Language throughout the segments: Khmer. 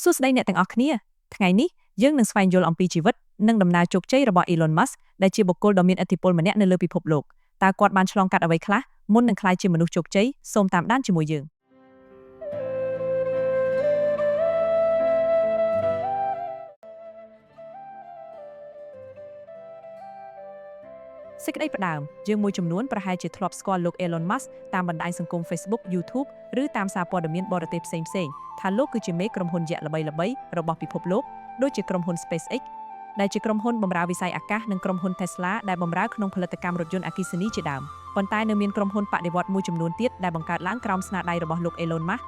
សួស្តីអ្នកទាំងអស់គ្នាថ្ងៃនេះយើងនឹងស្វែងយល់អំពីជីវិតនិងដំណើរជោគជ័យរបស់ Elon Musk ដែលជាបុគ្គលដ៏មានឥទ្ធិពលម្នាក់នៅលើពិភពលោកតើគាត់បានឆ្លងកាត់អ្វីខ្លះមុននឹងក្លាយជាមនុស្សជោគជ័យសូមតាមដានជាមួយយើងសេចក្តីផ្ដើមយើងមួយចំនួនប្រហែលជាធ្លាប់ស្គាល់លោក Elon Musk តាមបណ្ដាញសង្គម Facebook YouTube ឬតាមសារព័ត៌មានបរទេសផ្សេងៗថាលោកគឺជាមេក្រុមហ៊ុនយក្សល្បីៗរបស់ពិភពលោកដូចជាក្រុមហ៊ុន SpaceX ដែលជាក្រុមហ៊ុនបម្រើវិស័យអាកាសនិងក្រុមហ៊ុន Tesla ដែលបម្រើក្នុងផលិតកម្មរថយន្តអគ្គិសនីជាដើមប៉ុន្តែនៅមានក្រុមហ៊ុនបដិវត្តន៍មួយចំនួនទៀតដែលបង្កើតឡើងក្រោមស្នាដៃរបស់លោក Elon Musk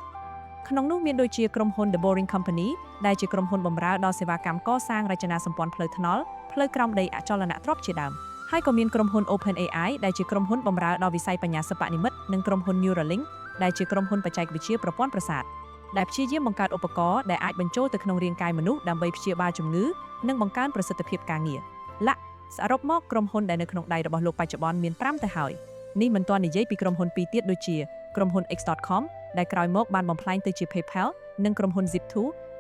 ក្នុងនោះមានដូចជាក្រុមហ៊ុន The Boring Company ដែលជាក្រុមហ៊ុនបម្រើដល់សេវាកម្មកសាងរចនាសម្ព័ន្ធផ្លូវថ្នល់ផ្លូវក្រោមដីអចលនទ្រព្យជាដើមហើយក៏មានក្រុមហ៊ុន OpenAI ដែលជាក្រុមហ៊ុនបម្រើដល់វិស័យបញ្ញាសិប្បនិម្មិតនិងក្រុមហ៊ុន Neuralink ដែលជាក្រុមហ៊ុនបច្ចេកវិទ្យាប្រព័ន្ធប្រសាទដែលព្យាយាមបង្កើតឧបករណ៍ដែលអាចបញ្ចូលទៅក្នុងរាងកាយមនុស្សដើម្បីព្យាបាលជំងឺនិងបង្កើនប្រសិទ្ធភាពការងារសរុបមកក្រុមហ៊ុនដែលនៅក្នុងដៃរបស់លោកបច្ចុប្បន្នមាន5ទៅហើយនេះមិនទាន់និយាយពីក្រុមហ៊ុនពីរទៀតដូចជាក្រុមហ៊ុន X.com ដែលក្រោយមកបានបំផ្លាញទៅជា PayPal និងក្រុមហ៊ុន Zip2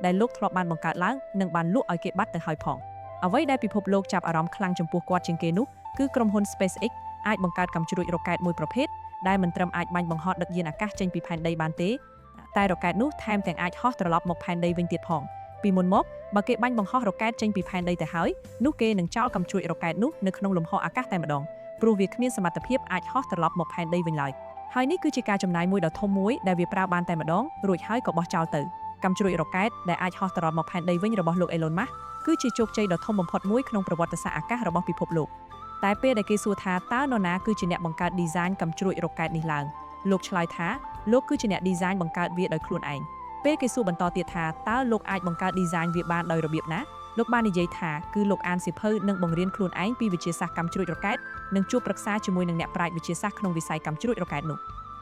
ដែលលោកធ្លាប់បានបង្កើតឡើងនិងបានលក់ឲ្យគេបាត់ទៅហើយផងអ្វីដែលពិភពលោកចាប់អារម្មណ៍ខ្លាំងចំពោះគាត់ជាងគេនោះគឺក្រុមហ៊ុន SpaceX អាចបង្កើតកាំជ្រួចរ៉ុកែតមួយប្រភេទដែលមិនត្រឹមអាចបាញ់បង្ហោះដឹកយានអាកាសចេញពីផែនដីបានទេតែរ៉ុកែតនោះថែមទាំងអាចហោះត្រឡប់មកផែនដីវិញទៀតផងពីមុនមកបើគេបាញ់បង្ហោះរ៉ុកែតចេញពីផែនដីទៅហើយនោះគេនឹងចោលកាំជ្រួចរ៉ុកែតនោះនៅក្នុងលំហអាកាសតែម្ដងព្រោះវាគ្មានសមត្ថភាពអាចហោះត្រឡប់មកផែនដីវិញឡើយហើយនេះគឺជាការចំណាយមួយដ៏ធំមួយដែលវាប្រើបានតែម្ដងរួចហើយក៏បោះចោលទៅកាំជ្រួចរ៉ុកែតដែលអាចហោះត្រឡប់មកផែនដីវិញរបស់លោក Elon Musk គឺជាជោគជ័យដ៏ធំបំផុតមួយក្នុងប្រវត្តិសាស្ត្រអាកាសរបស់ពិភពលោកតែពេលដែលគេសួរថាតើនរណាគឺជាអ្នកបង្កើត design កាំជ្រួចរ៉ុកែតនេះឡើងលោកឆ្លើយថាលោកគឺជាអ្នក design បង្កើតវាដោយខ្លួនឯងពេលគេសួរបន្តទៀតថាតើលោកអាចបង្កើត design វាបានដោយរបៀបណាលោកបាននិយាយថាគឺលោកអានសៀវភៅនិងបង្រៀនខ្លួនឯងពីវិទ្យាសាស្ត្រកាំជ្រួចរ៉ុកែតនិងជួបប្រឹក្សាជាមួយនឹងអ្នកប្រាជ្ញវិទ្យាសាស្ត្រក្នុងវិស័យកាំជ្រួចរ៉ុកែតនោះ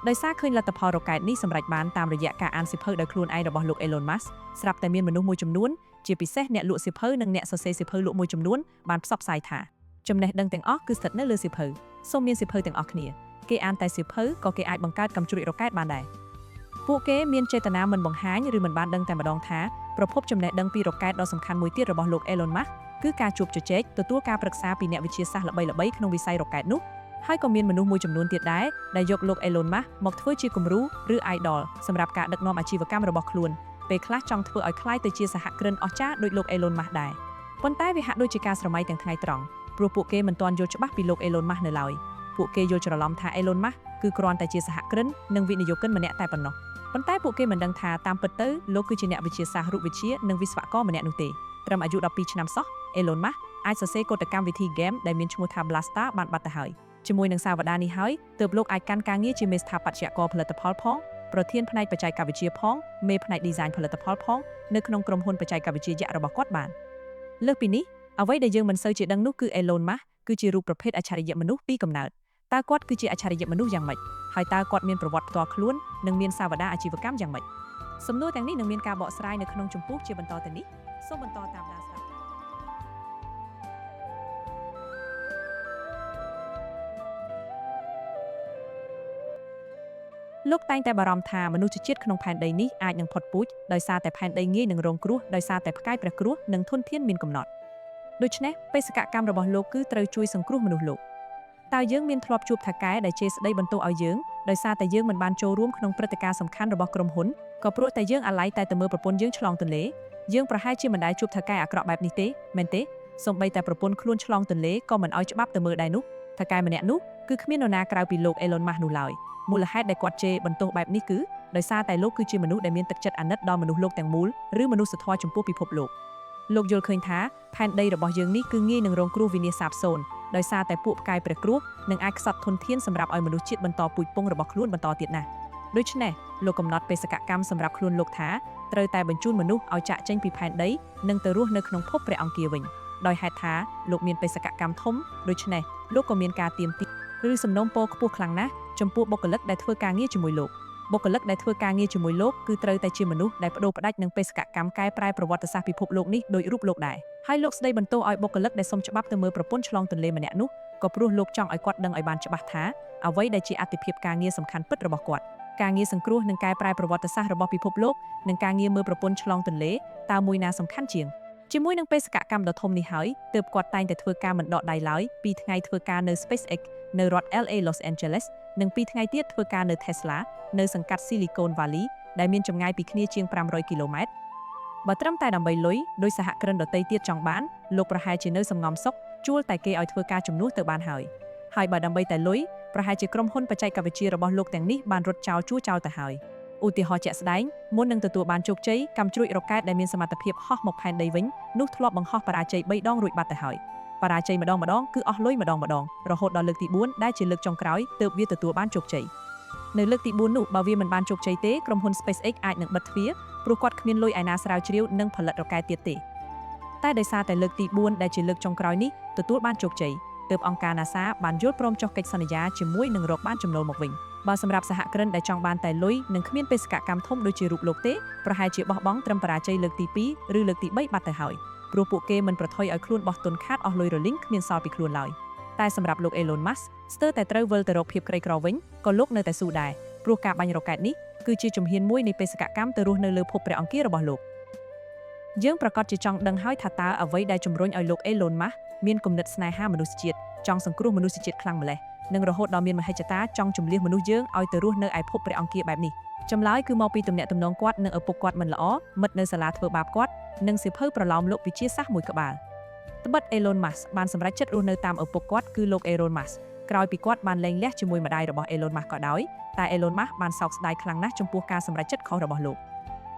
ដោយសារឃើញលទ្ធផលរ៉ុកែតនេះសម្រេចបានតាមរយៈការអានសៀវភៅដោយខ្លួនឯងរបស់លោក Elon Musk ស្រាប់តែមានមនុស្សមួយចំនួនជាពិសេសអ្នកលក់សៀវភៅនិងអ្នកសរសេរសៀវភៅលក់មួយចំនួនបានផ្សព្វផ្សាយថាចំណេះដឹងទាំងអស់គឺស្ថិតនៅលើសៀវភៅសូមមានសៀវភៅទាំងអស់គ្នាគេអានតែសៀវភៅក៏គេអាចបង្កើតកាំជ្រួចរ៉ុកែតបានដែរពួកគេមានចេតនាមិនបង្ហាញឬមិនបានដឹងតែម្ដងថាប្រភពចំណេះដឹងពីរ៉ុកែតដ៏សំខាន់មួយទៀតរបស់លោក Elon Musk គឺការជួបជជែកទទួលការប្រឹក្សាពីអ្នកវិទ្យាសាស្ត្រល្បីៗក្នុងវិស័យរ៉ុកែតនោះហើយក៏មានមនុស្សមួយចំនួនទៀតដែរដែលយកលោក Elon Musk មកធ្វើជាគំរូឬ idol សម្រាប់ការដឹកនាំអាជីវកម្មរបស់ខ្លួនពេលខ្លះចង់ធ្វើឲ្យคล้ายទៅជាសហគ្រិនអស្ចារ្យដូចលោក Elon Musk ដែរប៉ុន្តែវាហាក់ដូចជាការស្រមៃទាំងថ្ងៃត្រង់ព្រោះពួកគេមិនទាន់យល់ច្បាស់ពីលោក Elon Musk នៅឡើយពួកគេយល់ច្រឡំថា Elon Musk គឺគ្រាន់តែជាសហគ្រិននិងវិនិយោគិនម្នាក់តែប៉ុណ្ណោះប៉ុន្តែពួកគេមិនដឹងថាតាមពិតទៅលោកគឺជាអ្នកវិទ្យាសាស្ត្ររូបវិទ្យានិងវិស្វករម្នាក់នោះទេត្រឹមអាយុ12ឆ្នាំសោះ Elon Musk អាចសរសេរកូដកម្មវិធីហ្គេមដែលមានឈ្មោះថា Blaster បានបាត់ទៅហើយជាមួយនឹងសាវតារនេះហើយទើបលោកអាចកាន់ការងារជាមេស្ថាបត្យករផលិតផលផងប្រធានផ្នែកបច្ចេកវិទ្យាផងមេផ្នែក design ផលិតផលផងនៅក្នុងក្រុមហ៊ុនបច្ចេកវិទ្យាយក្សរបស់គាត់បានលើសពីនេះអ្វីដែលយើងមិនសូវជាដឹងនោះគឺ Elon Musk គឺជារូបប្រភេទអច្ឆរិយមនុស្សពីកំណើតតើគាត់គឺជាអច្ឆរិយមនុស្សយ៉ាងម៉េចហើយតើគាត់មានប្រវត្តិផ្ទាល់ខ្លួននិងមានសាវតារអាជីវកម្មយ៉ាងម៉េចសំណួរទាំងនេះនឹងមានការបកស្រាយនៅក្នុងជំពូកជាបន្តទៅនេះសូមបន្តតាមដានស្ដាប់លោកតែងតែបារម្ភថាមនុស្សជាតិក្នុងផែនដីនេះអាចនឹងផុតពូជដោយសារតែផែនដីងាយនឹងរងគ្រោះដោយសារតែផ្កាយព្រះគ្រោះនិងធនធានមានកំណត់ដូច្នេះបេសកកម្មរបស់លោកគឺត្រូវជួយសង្គ្រោះមនុស្សលោកតើយើងមានធ្លាប់ជួបថៅកែដែលជេរស្ដីបន្ទោសឲ្យយើងដោយសារតែយើងមិនបានចូលរួមក្នុងព្រឹត្តិការណ៍សំខាន់របស់ក្រុមហ៊ុនក៏ព្រោះតែយើងអាឡ័យតែទៅមើលប្រពន្ធយើងឆ្លងទន្លេយើងប្រហែលជាមិនដែលជួបថៅកែអាក្រក់បែបនេះទេមែនទេសូម្បីតែប្រពន្ធខ្លួនឆ្លងទន្លេក៏មិនឲ្យច្បាប់ទៅមើលដែរនោះថៅកែម្នាក់នោះគឺគ្មាននរណាក្រៅពីលោក Elon Musk នោះឡើយមូលហេតុដែលគាត់ជេរបន្ទោសបែបនេះគឺដោយសារតែលោកគឺជាមនុស្សដែលមានទឹកចិត្តអាណិតដល់មនុស្សលោកទាំងមូលឬមនុស្សធម៌ចំពោះពិភពលោកយល់ឃើញថាផែនដីរបស់យើងនេះគឺងាយនឹងរងគ្រោះវិនាសសាបសូន្យដោយសារតែពួកផ្កាយព្រះគ្រោះនឹងអាចខ្សត់ធនធានសម្រាប់ឲ្យមនុស្សជាតិបន្តពូជពង្សរបស់ខ្លួនបន្តទៀតណាស់ដូច្នេះលោកកំណត់បេសកកម្មសម្រាប់ខ្លួនលោកថាត្រូវតែបញ្ជូនមនុស្សឲ្យចាក់ចេញពីផែនដីនិងទៅរស់នៅក្នុងភពព្រះអង្គាវិញដោយហេតុថាលោកមានបេសកកម្មធំដូច្នេះលោកក៏មានការទាមទារឬសំណូមពរខ្ពស់ខ្លាំងណាស់ចំពោះបុគ្គលិកដែលធ្វើការងារជាមួយលោកបុគ្គលិកដែលធ្វើការងារជាមួយលោកគឺត្រូវតែជាមនុស្សដែលបដូរផ្ដាច់នឹងបេសកកម្មកែប្រែប្រវត្តិសាស្ត្រពិភពលោកនេះដោយរូបលោកដែរហើយលោកស្ដីបន្ទោសឲ្យបុគ្គលិកដែលសុំច្បាប់ទៅមើលប្រពន្ធឆ្លងទន្លេម្នាក់នោះក៏ព្រោះលោកចង់ឲ្យគាត់ដឹងឲ្យបានច្បាស់ថាអ្វីដែលជាអត្ថិភាពការងារសំខាន់ពិតរបស់គាត់ ការងារសង្គ្រោះនិងកែប្រែប្រវត្តិសាស្ត្ររបស់ពិភពលោកនិងការងារមើលប្រព័ន្ធឆ្លងទន្លេតើមួយណាសំខាន់ជាងជាមួយនឹងបេសកកម្មដ៏ធំនេះហើយទើបគាត់តែងតែធ្វើការមិនដកដៃឡើយពីថ្ងៃធ្វើការនៅ SpaceX នៅរដ្ឋ LA Los Angeles និងពីថ្ងៃទៀតធ្វើការនៅ Tesla នៅសង្កាត់ Silicon Valley ដែលមានចម្ងាយពីគ្នាជាង500គីឡូម៉ែត្របើត្រឹមតែដើម្បីលុយដោយសហគ្រិនដទៃទៀតចង់បានលោកប្រហែលជានៅសំងំសុខជួលតែគេឲ្យធ្វើការជំនួសទៅបានហើយបើដើម្បីតែលុយប្រហែលជាក្រុមហ៊ុនបច្ចេកវិទ្យារបស់លោកទាំងនេះបានរត់ចោលទៅហើយឧទាហរណ៍ជាក់ស្ដែងមុននឹងទទួលបានជោគជ័យកម្មជ្រួចរ៉ុកែតដែលមានសមត្ថភាពហោះមកផែនដីវិញនោះធ្លាប់បង្ហោះបរាជ័យ3ដងរួចបាត់ទៅហើយបរាជ័យម្ដងគឺអស់លុយម្ដងរហូតដល់លើកទី4ដែលជាលើកចុងក្រោយទើបវាទទួលបានជោគជ័យនៅលើកទី4នោះបើវាមិនបានជោគជ័យទេក្រុមហ៊ុន SpaceX អាចនឹងបិទទ្វារព្រោះគាត់គ្មានលុយឯណាស្រាវជ្រាវនិងផលិតរ៉ុកែតទៀតទេតែដោយសារតែលើកទី4ដែលជាលើកចុងក្រោយនេះទទួលបានជោគជ័យទើបអង្គការ NASA បានយល់ព្រមចុះកិច្ចសន្យាជាមួយនឹងរកបានចំណូលមកវិញបើសម្រាប់សហគ្រិនដែលចង់បានតែលុយនិងគ្មានបេសកកម្មធំដូចជារូបលោកទេប្រហែលជាបោះបង់ត្រឹមបរាជ័យលើកទី2ឬលើកទី3បាត់ទៅហើយព្រោះពួកគេមិនប្រថុយឲ្យខ្លួនបោះទុនខាតអស់លុយរលីងគ្មានសល់ពីខ្លួនឡើយតែសម្រាប់លោក Elon Musk ស្ទើរតែត្រូវវិលទៅរកភាពក្រីក្រវិញក៏លោកនៅតែស៊ូដែរព្រោះការបាញ់រ៉ុកែតនេះគឺជាជំហានមួយនៃបេសកកម្មទៅរស់នៅលើភពព្រះអង្គាររបស់លោកយើងប្រកាសជាចង់ដឹងហើយថាតើអ្វីដែលជំរុញឲ្យលោក Elon Musk មានគំនិតស្នេហាមនុស្សជាតិចង់សង្គ្រោះមនុស្សជាតិខ្លាំងម្ល៉េះនិងរហូតដល់មានមហិច្ឆតាចង់ជំលះមនុស្សយើងឲ្យទៅរស់នៅឯភពព្រះអង្គារបែបនេះចម្លើយគឺមកពីទំនាក់ទំនងគាត់និងឪពុកគាត់មិនល្អមិត្តនៅសាលាធ្វើបាបគាត់និងសៀវភៅប្រឡោមលោកវិទ្យាសាស្ត្រមួយក្បាលត្បិត Elon Musk បានសម្រេចចិត្តរស់នៅតាមឪពុកគាត់គឺលោក Elon Musk ក្រោយពីគាត់បានលែងលះជាមួយម្ដាយរបស់ Elon Musk ក៏ដោយតែ Elon Musk បានសោកស្ដាយខ្លាំងណាស់ចំពោះការសម្រេចចិត្តខុសរបស់លោក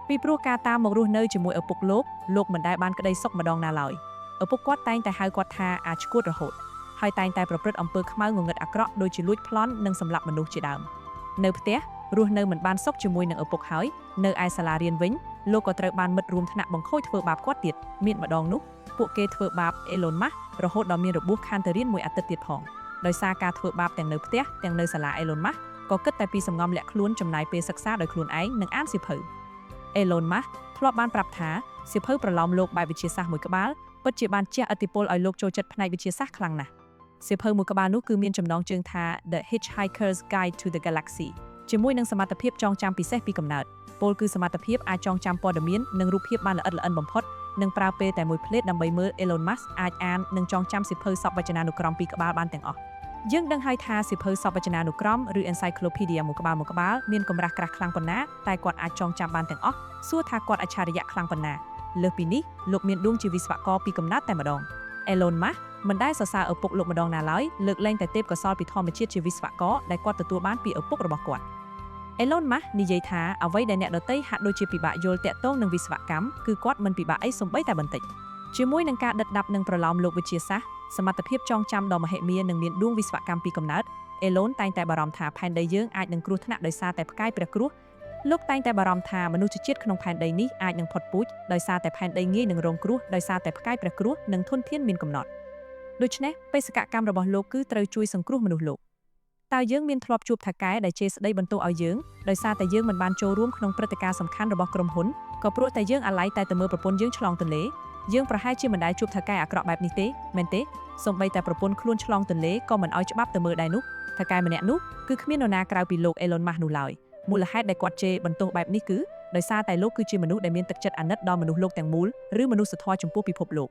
ពីព្រោះការតាមមករស់នៅជាមួយឪពុកលោកមិនដែលបានក្តីសុខម្ដងណាឡើយឪពុកគាត់តែងតែហៅគាត់ថាអាចឈួតរហូតហើយតែងតែប្រព្រឹត្តអំពើខ្មៅងងឹតអាក្រក់ដូចជាលួចប្លន់និងសម្លាប់មនុស្សជាដើមនៅផ្ទះរស់នៅមិនបានសុខជាមួយនឹងឪពុកហើយនៅឯសាលារៀនវិញលោកក៏ត្រូវបានមិត្តរួមថ្នាក់បង្ខូចធ្វើបាបគាត់ទៀតមានម្ដងនោះពួកគេធ្វើបាប Elon Musk រហូតដល់មានរបួសខានទៅរៀនមួយអាទិត្យទៀតផងដោយសារការធ្វើបាបទាំងនៅផ្ទះទាំងនៅសាលា Elon Musk ក៏គិតតែពីសំងំលាក់ខ្លួនចំណាយពេលសិក្សាដោយខ្លួនឯងនិងអានសៀវភៅ Elon Musk ធ្លាប់បានប្រាប់ថាសៀវភៅប្រឡោមលោកបែបវិទ្យាសាស្ត្រមួយក្បាលពិតជាបានជះឥទ្ធិពលឲ្យលោកចូលចិត្តផ្នែកវិទ្យាសាស្ត្រខ្លាំងណាស់សៀវភៅមួយក្បាលនោះគឺមានចំណងជើងថា The Hitchhiker's Guide to the Galaxy ជាមួយនឹងសមត្ថភាពចងចាំពិសេសពីកំណើតពោលគឺសមត្ថភាពអាចចងចាំព័ត៌មាននិងរូបភាពបានល្អិតល្អិនបំផុតនិងប្រើពេលតែមួយភ្លែតដើម្បីមើល Elon Musk អាចអាននិងចងចាំសៀវភៅសព្វវចនានុក្រមពីរក្បាលបានទាំងអស់យើងដឹងហើយថាសៀវភៅសព្វវចនានុក្រមឬ Encyclopedia មួយក្បាលមានកម្រាស់ក្រាស់ខ្លាំងប៉ុណ្ណាតែគាត់អាចចងចាំបានទាំងអស់សួរថាគាត់អច្ឆរិយៈខ្លាំងប៉ុណ្ណាលើសពីនេះលោកមានដួងជាវិស្វករពីកំណើតតែម្ដង Elon Musk មិនដែលសរសើរឪពុកលោកម្ដងណាឡើយលើកលែងតែទេពកោសល្យពីធម្មជាតិជាវិស្វករដែលគាត់ទទួលបានពីឪពុករបស់គាត់ Elon Musk និយាយថាអ្វីដែលអ្នកដទៃហាក់ដូចជាពិបាកយល់តាក់ទងនឹងវិស្វកម្មគឺគាត់មិនពិបាកអីសូម្បីតែបន្តិចជាមួយនឹងការដិតដាប់និងប្រឡោមលោកវិទ្យាសាស្ត្រសមត្ថភាពចងចាំដ៏មហិមានិងមានដួងវិស្វកម្មពីកំណើត Elon តែងតែបារម្ភថាផែនដីយើងអាចនឹងគ្រោះថ្នាក់ដោយសារតែផ្កាយព្រះគ្រោះលោកតែងតែបារម្ភថាមនុស្សជាតិក្នុងផែនដីនេះអាចនឹងផុតពូជដោយសារតែផែនដីងាយនឹងរងគ្រោះដោយសារតែផ្កាយព្រះគ្រោះនិងធនធានមានកំណត់ដូច្នេះបេសកកម្មរបស់លោកគឺត្រូវជួយសង្គ្រោះមនុស្សលោកតើយើងមានធ្លាប់ជួបថៅកែដែលជេរស្ដីបន្ទោសឲ្យយើងដោយសារតែយើងមិនបានចូលរួមក្នុងព្រឹត្តិការណ៍សំខាន់របស់ក្រុមហ៊ុនក៏ព្រោះតែយើងអាឡ័យតែទៅមើលប្រពន្ធយើងឆ្លងទន្លេយើងប្រហែលជាមិនដែលជួបថៅកែអាក្រក់បែបនេះទេមែនទេសូម្បីតែប្រពន្ធខ្លួនឆ្លងទន្លេក៏មិនឲ្យច្បាប់ទៅមើលដែរនោះថៅកែម្នាក់នោះគឺគ្មាននរណាក្រៅពីលោក Elon Musk នោះឡើយមូលហេតុដែលគាត់ជេរបន្ទោសបែបនេះគឺដោយសារតែលោកគឺជាមនុស្សដែលមានទឹកចិត្តអាណិតដល់មនុស្សលោកទាំងមូលឬមនុស្សធម៌ចំពោះពិភពល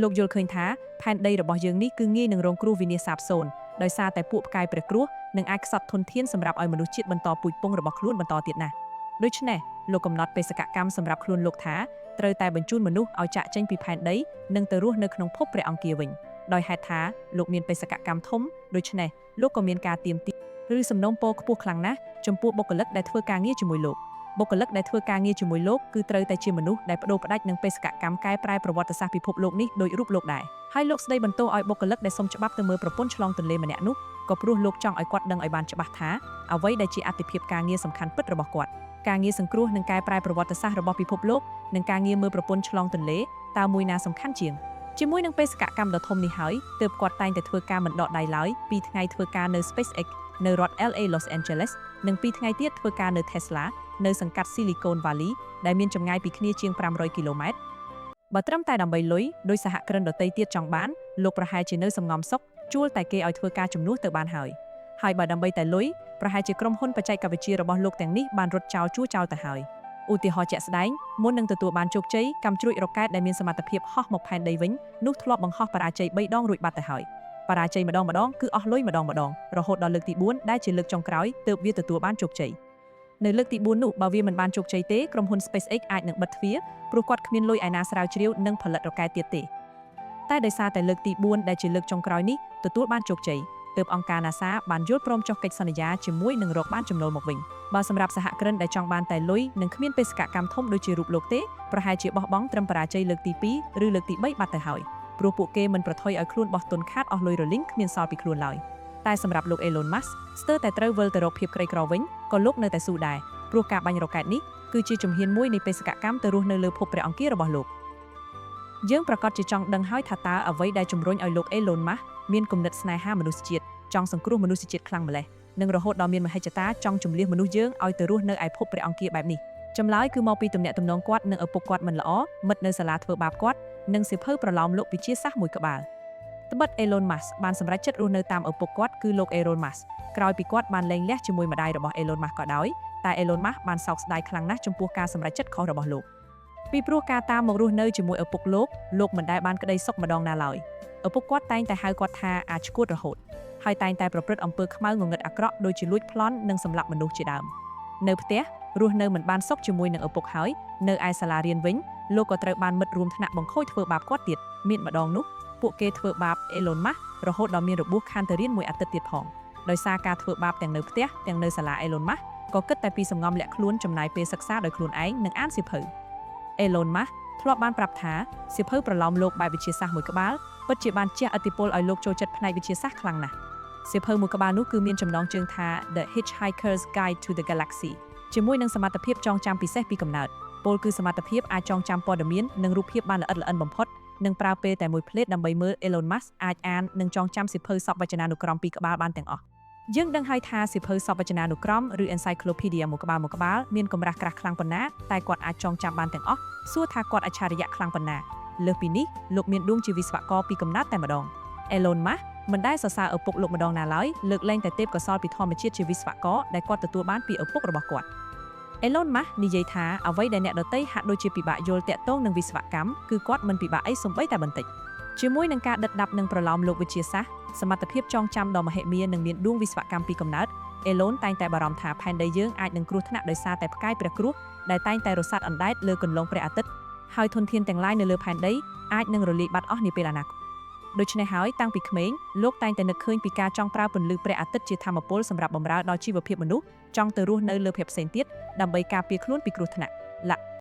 ោកយល់ឃើញថាផែនដីរបស់យើងនេះគឺងាយនឹងរងគ្រោះវិនាសសាបសូន្យដោយសារតែពួកផ្កាយព្រះគ្រោះនឹងអាចខ្សត់ធនធានសម្រាប់ឲ្យមនុស្សជាតិបន្តពូជពង្សរបស់ខ្លួនបន្តទៀតណាស់ដូច្នេះលោកកំណត់បេសកកម្មសម្រាប់ខ្លួនលោកថាត្រូវតែបញ្ជូនមនុស្សឲ្យចាកចេញពីផែនដីនិងទៅរស់នៅក្នុងភពព្រះអង្គារវិញដោយហេតុថាលោកមានបេសកកម្មធំដូច្នេះលោកក៏មានការទាមទារឬសំណូមពរខ្ពស់ខ្លាំងណាស់ចំពោះបុគ្គលិកដែលធ្វើការងារជាមួយលោកបុគ្គលិកដែលធ្វើការងារជាមួយលោកគឺត្រូវតែជាមនុស្សដែលបដូរផ្ដាច់នឹងបេសកកម្មកែប្រែប្រវត្តិសាស្ត្រពិភពលោកនេះដោយរូបលោកដែរហើយលោកស្ដីបន្ទោសឲ្យបុគ្គលិកដែលសុំច្បាប់ទៅមើលប្រពន្ធឆ្លងទន្លេម្នាក់នោះក៏ព្រោះលោកចង់ឲ្យគាត់ដឹងឲ្យបានច្បាស់ថាអ្វីដែលជាអត្ថិភាពការងារសំខាន់ពិតរបស់គាត់ការងារសង្គ្រោះនិងកែប្រែប្រវត្តិសាស្ត្ររបស់ពិភពលោកនិងការងារមើលប្រពន្ធឆ្លងទន្លេតើមួយណាសំខាន់ជាងជាមួយនឹងបេសកកម្មដ៏ធំនេះហើយទើបគាត់តែងតែធ្វើការមិនដកដៃឡើយពីថ្ងៃធ្វើការនៅ SpaceX នៅរដ្ឋ LA Los Angeles និងពីថ្ងៃទៀតធ្វើការនៅ Tesla នៅសង្កាត់ Silicon Valley ដែលមានចម្ងាយពីគ្នាជាង500គីឡូម៉ែត្របើត្រឹមតែដើម្បីលុយដោយសហគ្រិនដទៃទៀតចង់បានលោកប្រហែលជានៅសំងំសុខជួលតែគេឲ្យធ្វើការជំនួសទៅបានហើយ ហើយបើដើម្បីតែលុយប្រហែលជាក្រុមហ៊ុនបច្ចេកវិទ្យារបស់លោកទាំងនេះបានរត់ចោលជួសចោលទៅហើយឧទាហរណ៍ជាក់ស្ដែងមុននឹងទទួលបានជោគជ័យកម្មជ្រួចរ៉ុកកែតដែលមានសមត្ថភាពហោះមកផែនដីវិញនោះធ្លាប់បង្ហោះបរាជ័យ3ដងរួចបាត់ទៅហើយបរាជ័យម្ដងគឺអស់លុយម្ដងរហូតដល់លើកទី4ដែលជាលើកចុងក្រោយទើបវាទទួលបានជោគជ័យនៅលើកទី4នោះបើវាមិនបានជោគជ័យទេក្រុមហ៊ុន SpaceX អាចនឹងបិទទ្វារព្រោះគាត់គ្មានលុយឯណាស្រាវជ្រាវនិងផលិតរ៉ុកកែតទៀតទេតែដោយសារតែលើកទី4ដែលជាលើកចុងក្រោយនេះទទួលបានជោគជ័យទើបអង្គការ NASA បានយល់ព្រមចុះកិច្ចសន្យាជាមួយនឹងរកបានចំណូលមកវិញបើសម្រាប់សហគ្រិនដែលចង់បានតែលុយនិងគ្មានបេសកកម្មធំដូចជារូបលោកទេប្រហែលជាបោះបង់ត្រឹមបរាជ័យលើកទី2ឬលើកទី3បាត់ទៅហើយព្រោះពួកគេមិនប្រថុយឲ្យខ្លួនបោះទុនខាតអស់លុយរលីងគ្មានសល់ពីខ្លួនឡើយតែសម្រាប់លោក Elon Musk ស្ទើរតែត្រូវវិលទៅរកភាពក្រីក្រវិញក៏លោកនៅតែស៊ូដែរព្រោះការបាញ់រ៉ុកកែតនេះគឺជាជំហានមួយនៃបេសកកម្មទៅរស់នៅលើភពព្រះអង្គាររបស់លោកយើងប្រកាសជាចង់ដឹងហើយថាតើអ្វីដែលជំរុញឲ្យលោក Elon Musk មានគំនិតស្នេហាមនុស្សជាតិចង់សង្គ្រោះមនុស្សជាតិខ្លាំងម្ល៉េះនិងរហូតដល់មានមហិច្ឆតាចង់ជំលះមនុស្សយើងឲ្យទៅរស់នៅឯភពព្រះអង្គារបែបនេះចម្លើយគឺមកពីទំនាក់ទំនងគាត់និងឪពុកគាត់មិនល្អមិត្តនៅសាលាធ្វើបាបគាត់និងសៀវភៅប្រឡោមលោកវិទ្យាសាស្ត្រមួយក្បាលត្បិត Elon Musk បានសម្រេចចិត្តរស់នៅតាមឪពុកគាត់គឺលោក Elon Musk ក្រោយពីគាត់បានលែងលះជាមួយម្ដាយរបស់ Elon Musk ក៏ដោយតែ Elon Musk បានសោកស្ដាយខ្លាំងណាស់ចំពោះការសម្រេចចិត្តខុសរបស់លោកពីព្រោះការតាមមករស់នៅជាមួយឪពុកលោកមិនដែលបានក្តីសុខម្ដងណាឡើយឪពុកគាត់តែងតែហៅគាត់ថាអាចឈួតរហូតហើយតែងតែប្រព្រឹត្តអំពើខ្មៅងងឹតអាក្រក់ដូចជាលួចប្លន់និងសម្លាប់មនុស្សជាដើមនៅផ្ទះរស់នៅមិនបានសុខជាមួយនឹងឪពុកហើយនៅឯសាលារៀនវិញលោកក៏ត្រូវបានមិត្តរួមថ្នាក់បង្ខូចធ្វើបាបគាត់ទៀតមានម្ដងនោះពួកគេធ្វើបាប Elon Musk រហូតដល់មានរបួសខានទៅរៀនមួយអាទិត្យទៀតផងដោយសារការធ្វើបាបទាំងនៅផ្ទះទាំងនៅសាលា Elon Musk ក៏គិតតែពីសំងំលាក់ខ្លួនចំណាយពេលសិក្សាដោយខ្លួនឯងនិងអានសៀវភៅ Elon Musk ធ្លាប់បានប្រាប់ថាសៀវភៅប្រឡោមលោកបែបវិទ្យាសាស្ត្រមួយក្បាលពិតជាបានជះឥទ្ធិពលឲ្យលោកចូលចិត្តផ្នែកវិទ្យាសាស្ត្រខ្លាំងណាស់សៀវភៅមួយក្បាលនោះគឺមានចំណងជើងថា The Hitchhiker's Guide to the Galaxy ជាមួយនឹងសមត្ថភាពចងចាំពិសេសពីកំណើតពលគឺសមត្ថភាពអាចចងចាំព័ត៌មាននិងរូបភាពបានល្អិតល្អន់បំផុតនិងប្រើពេលតែមួយភ្លែតដើម្បីមើល Elon Musk អាចអាននិងចងចាំសៀវភៅសពវចនានុក្រមពីរក្បាលបានទាំងអស់យើងដឹងហើយថាសៀវភៅសពវចនានុក្រមឬ Encyclopedia មួយក្បាលមានកម្រាស់ក្រាស់ខ្លាំងប៉ុណ្ណាតែគាត់អាចចងចាំបានទាំងអស់សួរថាគាត់អច្ឆរិយៈខ្លាំងប៉ុណ្ណាលើសពីនេះលោកមានដួងជាវិស្វករពីកំណើតតែម្ដង Elon Musk មិនដែលសរសើរឪពុកលោកម្ដងណាឡើយលើកលែងតែទេពកោសល្យពីធម្មជាតិជាវិស្វករដែលគាត់ទទួលបានពីឪពុករបស់គាត់ Elon Musk និយាយថាអ្វីដែលអ្នកដទៃហាក់ដូចជាពិបាកយល់តាក់ទងនឹងវិស្វកម្មគឺគាត់មិនពិបាកអីសូម្បីតែបន្តិចជាមួយនឹងការដិតដាប់និងប្រឡោមលោកវិទ្យាសាស្ត្រសមត្ថភាពចងចាំដ៏មហិមានិងមានដួងវិស្វកម្មពីកំណើត Elon តែងតែបារម្ភថាផែនដីយើងអាចនឹងគ្រោះថ្នាក់ដោយសារតែផ្កាយព្រះគ្រោះដែលតែងតែរសាត់អណ្ដែតលើគន្លងព្រះអាទិត្យហើយធនធានទាំងឡាយនៅលើផែនដីអាចនឹងរលាយបាត់អស់នាពេលអនាគតដូច្នេះហើយតាំងពីក្មេងលោកតែងតែនឹកឃើញពីការចង់ប្រើពន្លឺព្រះអាទិត្យជាថាមពលសម្រាប់បម្រើដល់ជីវភាពមនុស្សចង់ទៅរស់នៅលើភពផ្សេងទៀតដើម្បីការពារខ្លួនពីគ្រោះថ្នាក់